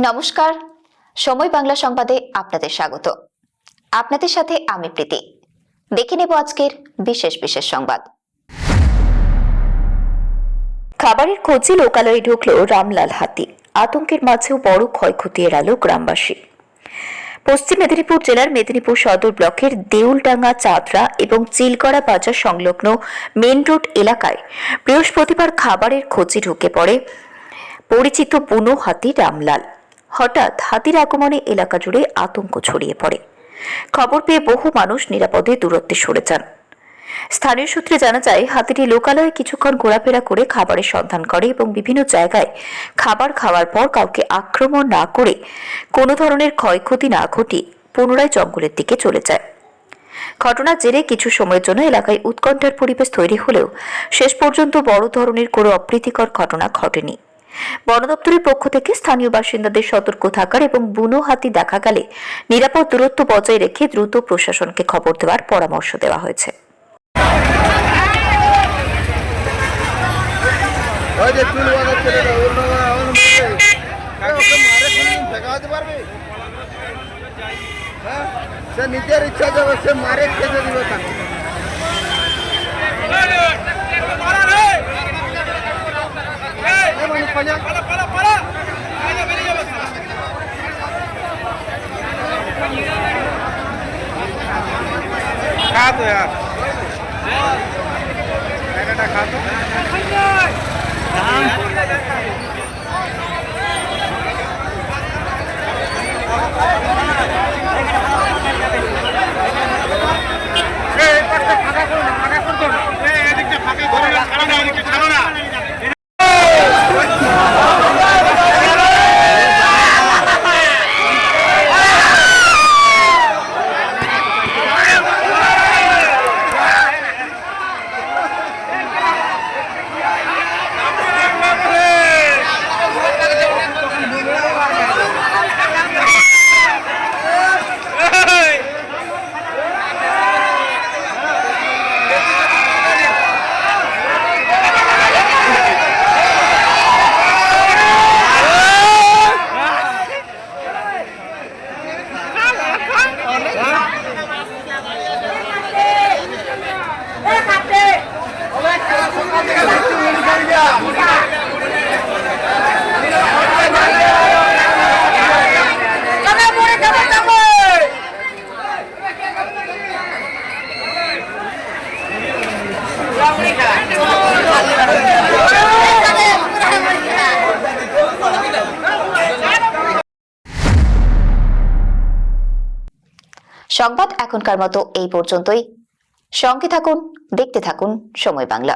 নমস্কার, সময় বাংলা সংবাদে আপনাদের স্বাগত। আপনাদের সাথে আমি প্রীতি। দেখে নেব আজকের বিশেষ সংবাদ। খাবারের খোঁজে লোকালয়ে ঢুকল রামলাল হাতি, আতঙ্কের মাঝেও বড় ক্ষয়ক্ষতি এড়ালো গ্রামবাসী। পশ্চিম মেদিনীপুর জেলার মেদিনীপুর সদর ব্লকের দেউলডাঙ্গা, চাঁদরা এবং চিলগড়া বাজার সংলগ্ন মেন রোড এলাকায় বৃহস্পতিবার খাবারের খোঁজে ঢুকে পড়ে পরিচিত বুনো হাতি রামলাল। হঠাৎ হাতির আগমনে এলাকা জুড়ে আতঙ্ক ছড়িয়ে পড়ে। খবর পেয়ে বহু মানুষ নিরাপদে দূরত্বে সরে যান। স্থানীয় সূত্রে জানা যায়, হাতিটি লোকালয়ে কিছুক্ষণ ঘোরাফেরা করে খাবারের সন্ধান করে এবং বিভিন্ন জায়গায় খাবার খাওয়ার পর কাউকে আক্রমণ না করে কোনো ধরনের ক্ষয়ক্ষতি না ঘটিয়ে পুনরায় জঙ্গলের দিকে চলে যায়। ঘটনার জেরে কিছু সময়ের জন্য এলাকায় উৎকণ্ঠার পরিবেশ তৈরি হলেও শেষ পর্যন্ত বড় ধরনের কোনো অপ্রীতিকর ঘটনা ঘটেনি। বন দপ্তরের পক্ষ থেকে স্থানীয় বাসিন্দাদের সতর্ক থাকার এবং বুনো হাতি দেখা গেলে নিরাপদ দূরত্ব বজায় রেখে দ্রুত প্রশাসনকে খবর দেওয়ার পরামর্শ দেওয়া হয়েছে। নিজের ইচ্ছা যাবে, সে মারে খেতে দিবে তাকে। खा तो यार, खा तो সংবাদ এখনকার মতো এই পর্যন্তই। সঙ্গে থাকুন, দেখতে থাকুন সময় বাংলা।